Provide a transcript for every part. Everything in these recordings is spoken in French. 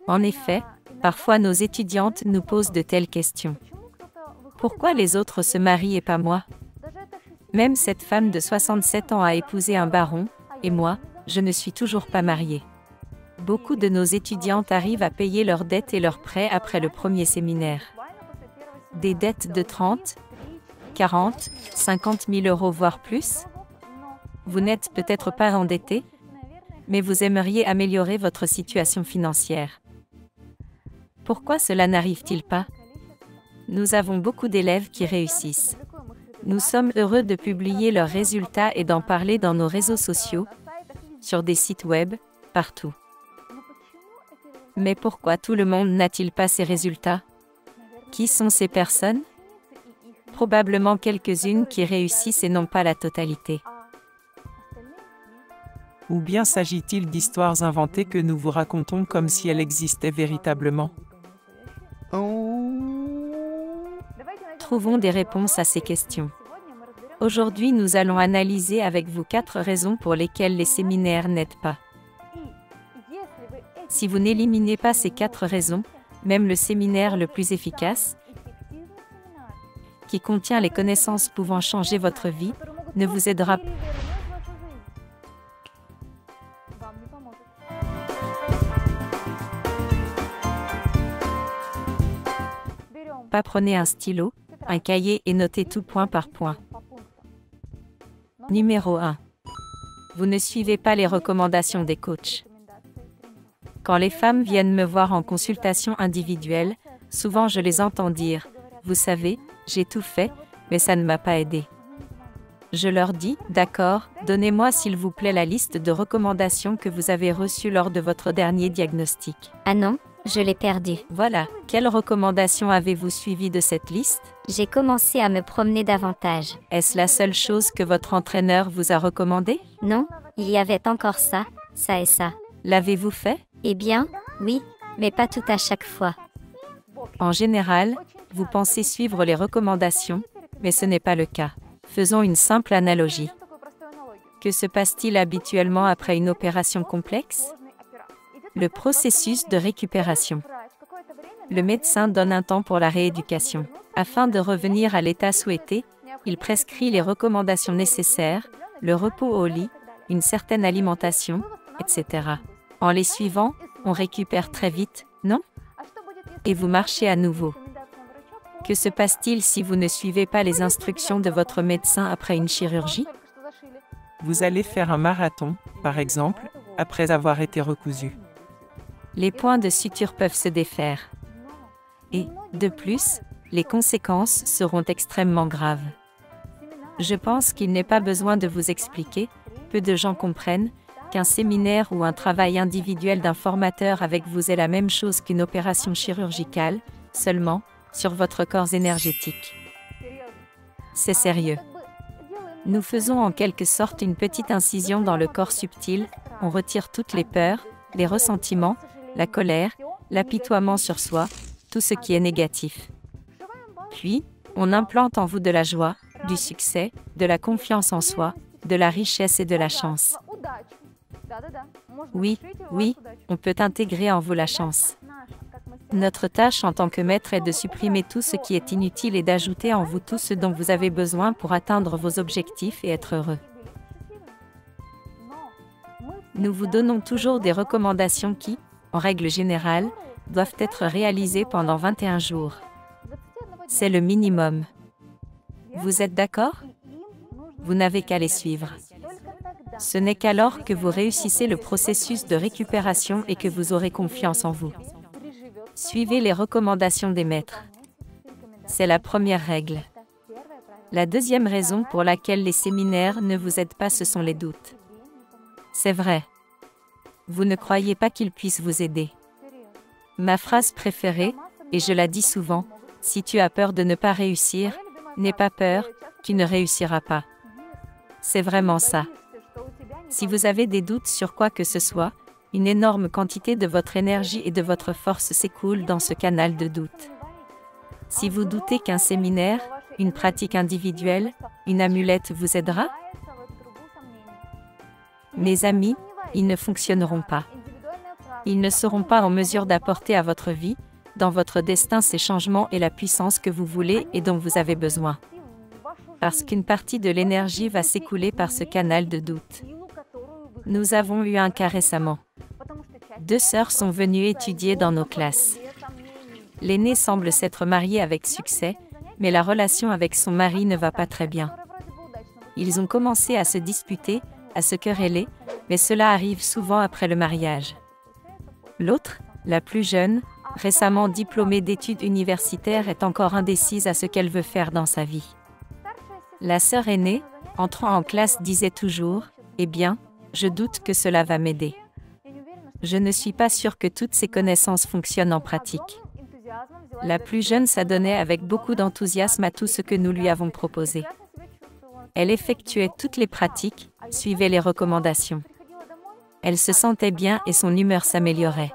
En effet, parfois nos étudiantes nous posent de telles questions. Pourquoi les autres se marient et pas moi? Même cette femme de 67 ans a épousé un baron, et moi, je ne suis toujours pas mariée. Beaucoup de nos étudiantes arrivent à payer leurs dettes et leurs prêts après le premier séminaire. Des dettes de 30, 40, 50 000 euros voire plus? Vous n'êtes peut-être pas endetté, mais vous aimeriez améliorer votre situation financière. Pourquoi cela n'arrive-t-il pas? Nous avons beaucoup d'élèves qui réussissent. Nous sommes heureux de publier leurs résultats et d'en parler dans nos réseaux sociaux, sur des sites web, partout. Mais pourquoi tout le monde n'a-t-il pas ces résultats? Qui sont ces personnes? Probablement quelques-unes qui réussissent et non pas la totalité. Ou bien s'agit-il d'histoires inventées que nous vous racontons comme si elles existaient véritablement? Trouvons des réponses à ces questions. Aujourd'hui, nous allons analyser avec vous 4 raisons pour lesquelles les séminaires n'aident pas. Si vous n'éliminez pas ces 4 raisons, même le séminaire le plus efficace, qui contient les connaissances pouvant changer votre vie, ne vous aidera pas. Prenez un stylo, un cahier et notez tout point par point. Numéro 1. Vous ne suivez pas les recommandations des coachs. Quand les femmes viennent me voir en consultation individuelle, souvent je les entends dire « Vous savez, j'ai tout fait, mais ça ne m'a pas aidé. » Je leur dis « D'accord, donnez-moi s'il vous plaît la liste de recommandations que vous avez reçues lors de votre dernier diagnostic. » Ah non, je l'ai perdu. Voilà, quelles recommandations avez-vous suivies de cette liste? J'ai commencé à me promener davantage. Est-ce la seule chose que votre entraîneur vous a recommandée? Non, il y avait encore ça et ça. L'avez-vous fait? Eh bien, oui, mais pas tout à chaque fois. En général, vous pensez suivre les recommandations, mais ce n'est pas le cas. Faisons une simple analogie. Que se passe-t-il habituellement après une opération complexe? Le processus de récupération. Le médecin donne un temps pour la rééducation. Afin de revenir à l'état souhaité, il prescrit les recommandations nécessaires, le repos au lit, une certaine alimentation, etc. En les suivant, on récupère très vite, non? Et vous marchez à nouveau. Que se passe-t-il si vous ne suivez pas les instructions de votre médecin après une chirurgie? Vous allez faire un marathon, par exemple, après avoir été recousu. Les points de suture peuvent se défaire. Et, de plus, les conséquences seront extrêmement graves. Je pense qu'il n'est pas besoin de vous expliquer, peu de gens comprennent, qu'un séminaire ou un travail individuel d'un formateur avec vous est la même chose qu'une opération chirurgicale, seulement, sur votre corps énergétique. C'est sérieux. Nous faisons en quelque sorte une petite incision dans le corps subtil, on retire toutes les peurs, les ressentiments, la colère, l'apitoiement sur soi, tout ce qui est négatif. Puis, on implante en vous de la joie, du succès, de la confiance en soi, de la richesse et de la chance. Oui, on peut intégrer en vous la chance. Notre tâche en tant que maître est de supprimer tout ce qui est inutile et d'ajouter en vous tout ce dont vous avez besoin pour atteindre vos objectifs et être heureux. Nous vous donnons toujours des recommandations qui, en règle générale, doivent être réalisées pendant 21 jours. C'est le minimum. Vous êtes d'accord? Vous n'avez qu'à les suivre. Ce n'est qu'alors que vous réussissez le processus de récupération et que vous aurez confiance en vous. Suivez les recommandations des maîtres. C'est la première règle. La deuxième raison pour laquelle les séminaires ne vous aident pas, ce sont les doutes. C'est vrai. Vous ne croyez pas qu'ils puissent vous aider. Ma phrase préférée, et je la dis souvent, si tu as peur de ne pas réussir, n'aie pas peur, tu ne réussiras pas. C'est vraiment ça. Si vous avez des doutes sur quoi que ce soit, une énorme quantité de votre énergie et de votre force s'écoule dans ce canal de doute. Si vous doutez qu'un séminaire, Une pratique individuelle, une amulette vous aidera? Mes amis, ils ne fonctionneront pas. Ils ne seront pas en mesure d'apporter à votre vie, dans votre destin ces changements et la puissance que vous voulez et dont vous avez besoin. Parce qu'une partie de l'énergie va s'écouler par ce canal de doute. Nous avons eu un cas récemment. 2 sœurs sont venues étudier dans nos classes. L'aînée semble s'être mariée avec succès, mais la relation avec son mari ne va pas très bien. Ils ont commencé à se disputer, à se quereller, mais cela arrive souvent après le mariage. L'autre, la plus jeune, récemment diplômée d'études universitaires, est encore indécise à ce qu'elle veut faire dans sa vie. La sœur aînée, entrant en classe, disait toujours « Eh bien, je doute que cela va m'aider. Je ne suis pas sûre que toutes ces connaissances fonctionnent en pratique. » La plus jeune s'adonnait avec beaucoup d'enthousiasme à tout ce que nous lui avons proposé. Elle effectuait toutes les pratiques, suivait les recommandations. Elle se sentait bien et son humeur s'améliorait.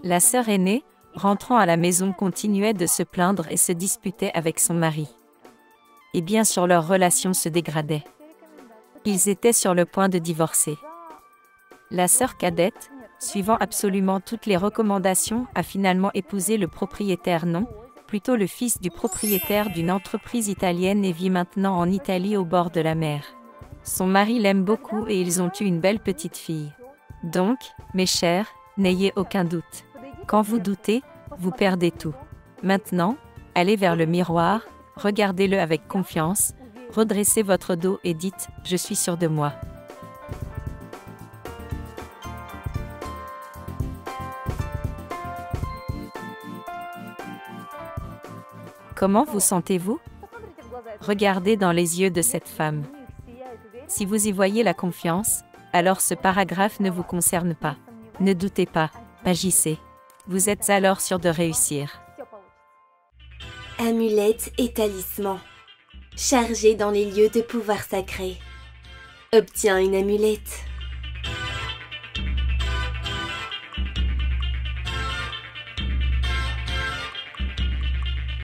La sœur aînée, rentrant à la maison, continuait de se plaindre et se disputait avec son mari. Et bien sûr, leur relation se dégradait. Ils étaient sur le point de divorcer. La sœur cadette, suivant absolument toutes les recommandations, a finalement épousé le propriétaire, non, plutôt le fils du propriétaire d'une entreprise italienne, et vit maintenant en Italie au bord de la mer. Son mari l'aime beaucoup et ils ont eu une belle petite fille. Donc, mes chers, n'ayez aucun doute. Quand vous doutez, vous perdez tout. Maintenant, allez vers le miroir, regardez-le avec confiance, redressez votre dos et dites « Je suis sûr de moi ». Comment vous sentez-vous? Regardez dans les yeux de cette femme. Si vous y voyez la confiance, alors ce paragraphe ne vous concerne pas. Ne doutez pas, agissez. Vous êtes alors sûr de réussir. Amulette et talisman. Chargé dans les lieux de pouvoir sacré. Obtiens une amulette.